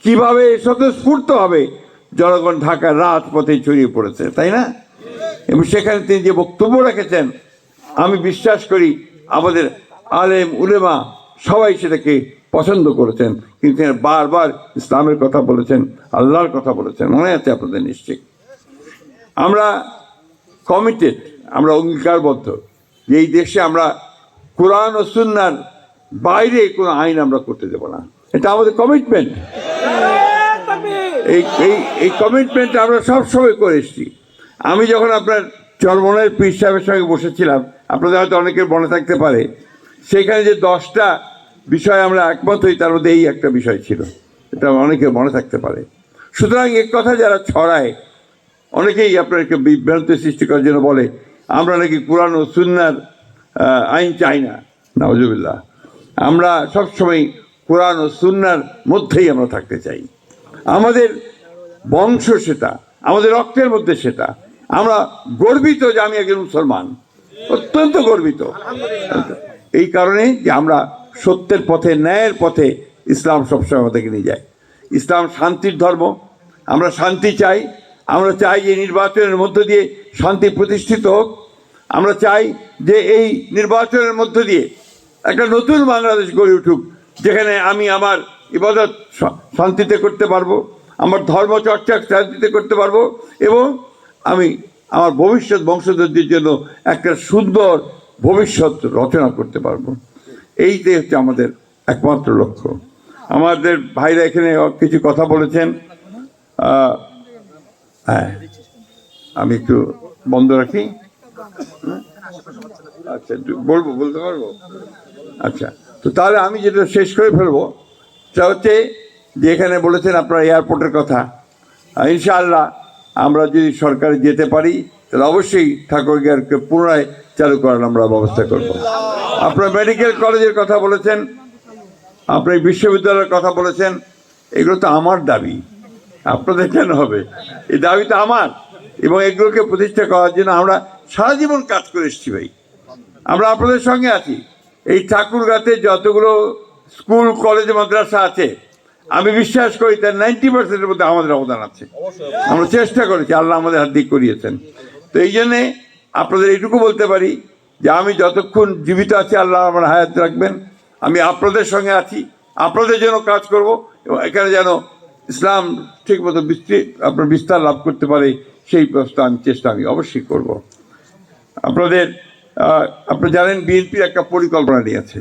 কিভাবে স্বতঃস্ফূর্তভাবে জনগণ ঢাকার রাজপথে ছড়িয়ে পড়েছে, তাই না? এবং সেখানে তিনি যে বক্তব্য রেখেছেন, আমি বিশ্বাস করি আমাদের আলেম উলেমা সবাই সেটাকে পছন্দ করেছেন। কিন্তু তিনি বারবার ইসলামের কথা বলেছেন, আল্লাহর কথা বলেছেন, মনে আছে আপনাদের নিশ্চয়ই। আমরা কমিটেড, আমরা অঙ্গীকারবদ্ধ যে এই দেশে আমরা কোরআন ও সুন্নাহর বাইরে কোনো আইন আমরা করতে দেব না। এটা আমাদের কমিটমেন্ট। এই কমিটমেন্ট আমরা সবসময় করে এসেছি। আমি যখন আপনার চরমনের পীর সাহেবের সঙ্গে বসেছিলাম, আপনাদের হয়তো অনেকের মনে থাকতে পারে, সেখানে যে 10টা বিষয় আমরা একমত হই, তার মধ্যে এই একটা বিষয় ছিল, এটা অনেকের মনে থাকতে পারে। সুতরাং এক কথা যারা ছড়ায়, অনেকেই আপনাকে বিভ্রান্তি সৃষ্টি করার জন্য বলে আমরা নাকি কোরআন ও সুন্নাহর আইন চাই না। নাউজুবিল্লাহ। আমরা সবসময় কোরআন ও সুন্নাহর মধ্যেই আমরা থাকতে চাই। আমাদের বংশ সেটা, আমাদের রক্তের মধ্যে সেটা। আমরা গর্বিত যে আমি একজন মুসলমান, অত্যন্ত গর্বিত এই কারণে যে আমরা সত্যের পথে, ন্যায়ের পথে ইসলাম সবসময় আমাদেরকে নিয়ে যায়। ইসলাম শান্তির ধর্ম, আমরা শান্তি চাই। আমরা চাই যে নির্বাচনের মধ্য দিয়ে শান্তি প্রতিষ্ঠিত হোক। আমরা চাই যে এই নির্বাচনের মধ্য দিয়ে একটা নতুন বাংলাদেশ গড়ে উঠুক, যেখানে আমি আমার ইবাদত শান্তিতে করতে পারবো, আমার ধর্মচর্চা শান্তিতে করতে পারবো, এবং আমি আমার ভবিষ্যৎ বংশধরদের জন্য একটা সুন্দর ভবিষ্যৎ রচনা করতে পারবো। এইটাই হচ্ছে আমাদের একমাত্র লক্ষ্য। আমাদের ভাইরা এখানে কিছু কথা বলেছেন, হ্যাঁ আমি একটু বন্ধ রাখি। আচ্ছা বলতে পারবো? আচ্ছা, তো তাহলে আমি যেটা শেষ করে ফেলবো সেটা হচ্ছে যে এখানে বলেছেন আপনারা এয়ারপোর্টের কথা। ইনশাআল্লাহ আমরা যদি সরকারে যেতে পারি তাহলে অবশ্যই ঠাকুরগাঁওকে পুনরায় চালু করার আমরা ব্যবস্থা করব। আপনারা মেডিকেল কলেজের কথা বলেছেন, আপনার বিশ্ববিদ্যালয়ের কথা বলেছেন, এগুলো তো আমার দাবি, আপনাদের কেন হবে? এই দাবি তো আমার, এবং এগুলোকে প্রতিষ্ঠা করার জন্য আমরা সারা জীবন কাজ করে এসেছি ভাই। আমরা আপনাদের সঙ্গে আছি। এই ঠাকুরগাঁতে যতগুলো স্কুল কলেজ মাদ্রাসা আছে, আমি বিশ্বাস করি তার 90%-এর মধ্যে আমাদের অবদান আছে। আমরা চেষ্টা করেছি, আল্লাহ আমাদের হাত দিয়ে করিয়েছেন। তো এই জন্যে আপনাদের এইটুকু বলতে পারি যে আমি যতক্ষণ জীবিত আছি, আল্লাহ আমার হায়াত রাখবেন, আমি আপনাদের সঙ্গে আছি, আপনাদের জন্য কাজ করব, এবং এখানে যেন ইসলাম ঠিকমতো আপনার বিস্তার লাভ করতে পারে সেই চেষ্টা আমি অবশ্যই করব। আপনারা জানেন বিএনপির একটা পরিকল্পনা নিয়েছে।